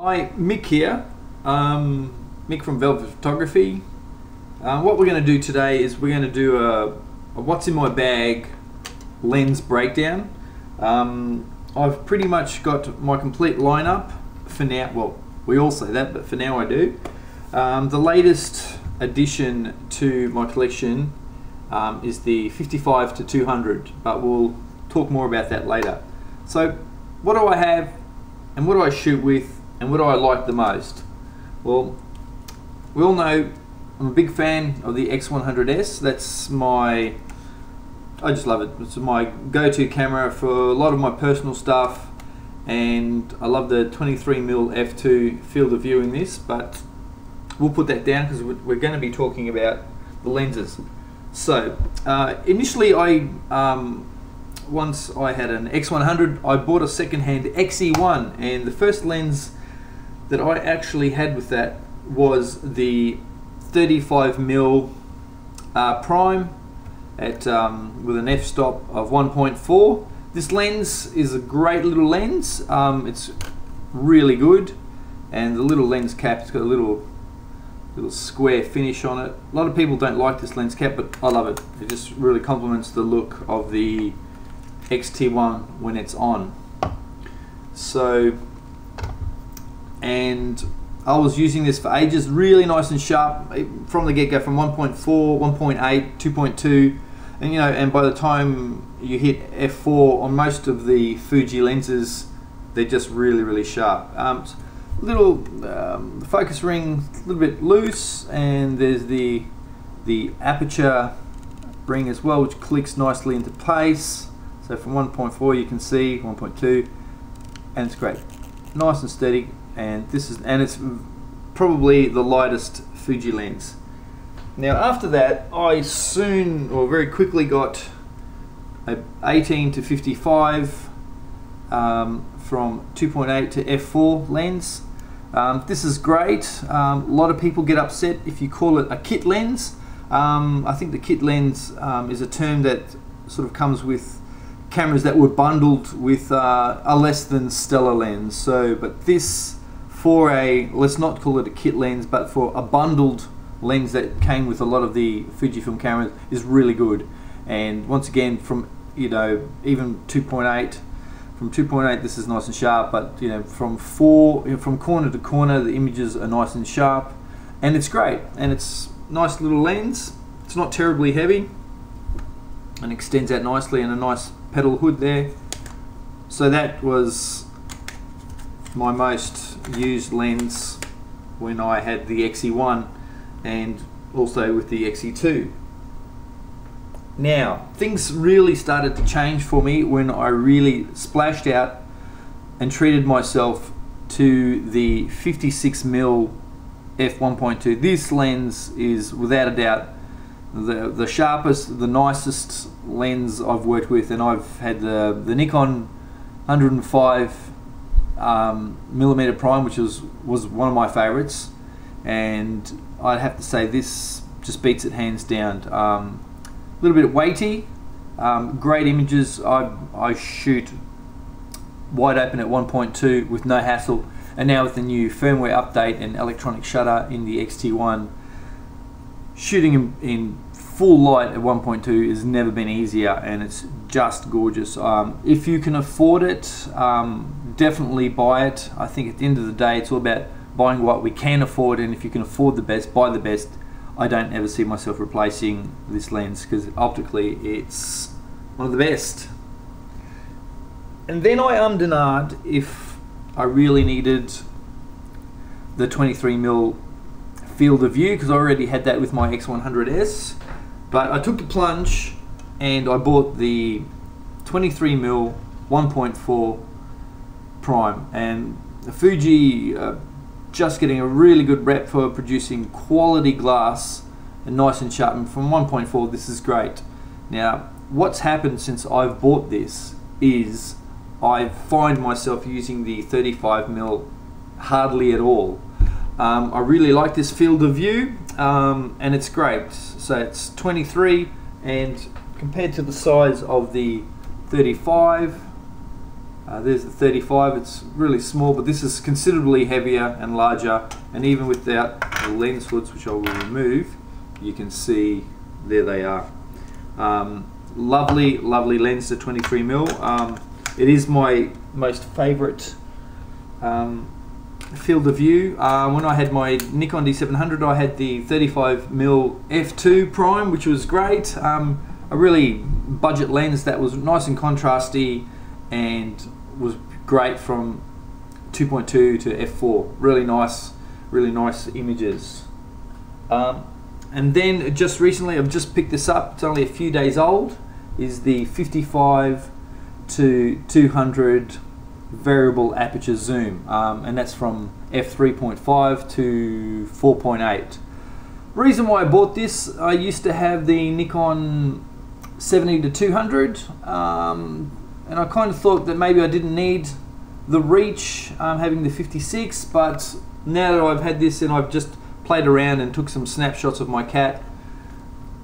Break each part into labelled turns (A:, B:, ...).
A: Hi, Mick here, Mick from Velvet Photography. What we're going to do today is we're going to do a what's in my bag lens breakdown. I've pretty much got my complete lineup for now. Well, we all say that, but for now I do. The latest addition to my collection is the 55 to 200, but we'll talk more about that later. So what do I have and what do I shoot with and what do I like the most? Well, we all know I'm a big fan of the X100S. That's my, I just love it. It's my go-to camera for a lot of my personal stuff, and I love the 23mm f2 field of view in this, but we'll put that down because we're going to be talking about the lenses. So initially once I had an X100, I bought a second-hand XE1, and the first lens that I actually had with that was the 35mm prime at with an f-stop of 1.4. This lens is a great little lens. It's really good, and the little lens cap, it's got a little square finish on it. A lot of people don't like this lens cap, but I love it. It just really complements the look of the XT1 when it's on. So, and I was using this for ages, really nice and sharp from the get-go, from 1.4, 1.8, 2.2, and you know, and by the time you hit f4 on most of the Fuji lenses, they're just really sharp. The focus ring a little bit loose, and there's the aperture ring as well, which clicks nicely into place. So from 1.4 you can see 1.2, and it's great, nice and steady. And it's probably the lightest Fuji lens. Now after that, I very quickly got a 18 to 55 from 2.8 to f4 lens. This is great. A lot of people get upset if you call it a kit lens. I think the kit lens is a term that sort of comes with cameras that were bundled with a less than stellar lens. So, but this, for a, let's not call it a kit lens, but for a bundled lens that came with a lot of the Fujifilm cameras, is really good. And once again, from, you know, even 2.8, from 2.8 this is nice and sharp, but you know, from corner to corner the images are nice and sharp, and it's great, and it's nice little lens. It's not terribly heavy and extends out nicely, and a nice pedal hood there. So that was my most used lens when I had the XE1, and also with the XE2. Now things really started to change for me when I really splashed out and treated myself to the 56mm f1.2. This lens is without a doubt the sharpest, the nicest lens I've worked with, and I've had the Nikon 105mm prime, which was one of my favorites, and I'd have to say this just beats it hands down. A little bit weighty, great images. I shoot wide open at 1.2 with no hassle, and now with the new firmware update and electronic shutter in the XT1, shooting in full light at 1.2 has never been easier, and it's just gorgeous. If you can afford it, definitely buy it. I think at the end of the day it's all about buying what we can afford, and if you can afford the best, buy the best. I don't ever see myself replacing this lens because optically it's one of the best. And then I ummed and ahed if I really needed the 23mm field of view, because I already had that with my X100S, but I took the plunge and I bought the 23mm 1.4 prime, and the Fuji just getting a really good rep for producing quality glass and nice and sharp, and from 1.4 this is great. Now what's happened since I've bought this is I find myself using the 35mm hardly at all. I really like this field of view, and it's great. So it's 23, and compared to the size of the 35, There's the 35, it's really small, but this is considerably heavier and larger, and even without the lens hoods, which I will remove, you can see there they are. Lovely, lovely lens to 23mm. It is my most favorite field of view. When I had my Nikon D700, I had the 35mm f2 prime, which was great. A really budget lens that was nice and contrasty and was great from 2.2 to f4. Really nice images. And then just recently, I've just picked this up, it's only a few days old, is the 55 to 200 variable aperture zoom, and that's from f3.5 to 4.8. Reason why I bought this, I used to have the Nikon 70 to 200, and I kind of thought that maybe I didn't need the reach having the 56, but now that I've had this and I've just played around and took some snapshots of my cat,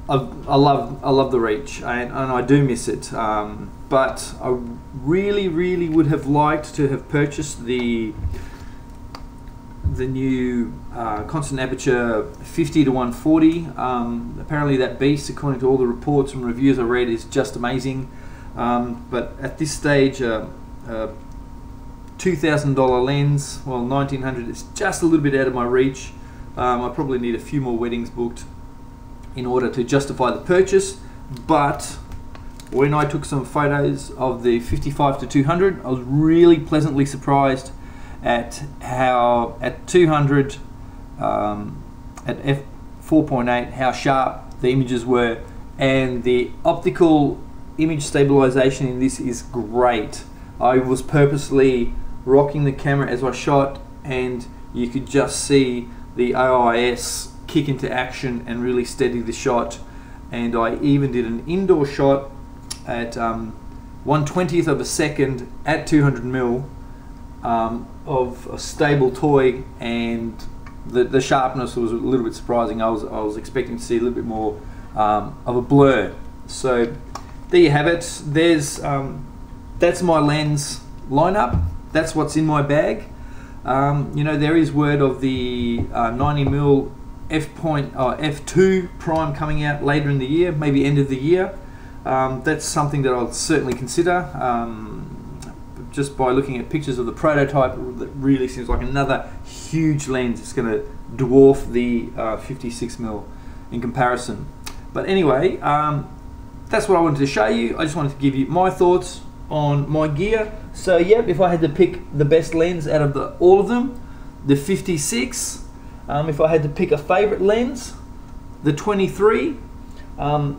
A: I love the reach, and I do miss it. But I really would have liked to have purchased the new constant aperture 50 to 140. Apparently that beast, according to all the reports and reviews I read, is just amazing. But at this stage, $2,000 lens, well, $1,900 is just a little bit out of my reach. I probably need a few more weddings booked in order to justify the purchase. But when I took some photos of the 55 to 200, I was really pleasantly surprised at how at 200 at f4.8 how sharp the images were, and the optical image stabilization in this is great. I was purposely rocking the camera as I shot, and you could just see the OIS kick into action and really steady the shot. And I even did an indoor shot at 1/20th of a second at 200mm of a stable toy, and the sharpness was a little bit surprising. I was expecting to see a little bit more of a blur. So there you have it. There's that's my lens lineup. That's what's in my bag. You know, there is word of the 90mm f2 prime coming out later in the year, maybe end of the year. That's something that I'll certainly consider. Just by looking at pictures of the prototype, that really seems like another huge lens. It's going to dwarf the 56mm in comparison. But anyway, that's what I wanted to show you. I just wanted to give you my thoughts on my gear. So yeah, if I had to pick the best lens out of all of them, the 56. If I had to pick a favorite lens, the 23. And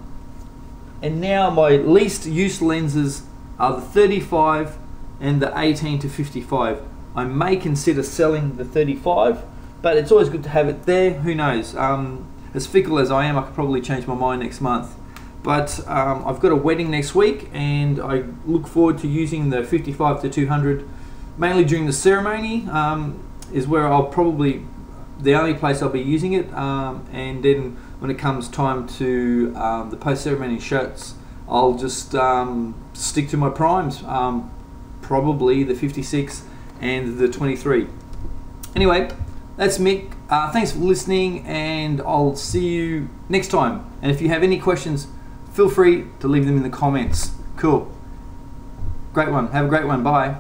A: now my least used lenses are the 35 and the 18 to 55. I may consider selling the 35, but it's always good to have it there. Who knows? As fickle as I am, I could probably change my mind next month. But I've got a wedding next week, and I look forward to using the 55 to 200 mainly during the ceremony. Is where I'll probably, the only place I'll be using it, and then when it comes time to the post-ceremony shots, I'll just stick to my primes, probably the 56 and the 23. Anyway, that's Mick. Thanks for listening, and I'll see you next time. And if you have any questions, feel free to leave them in the comments. Cool. Great one. Have a great one. Bye.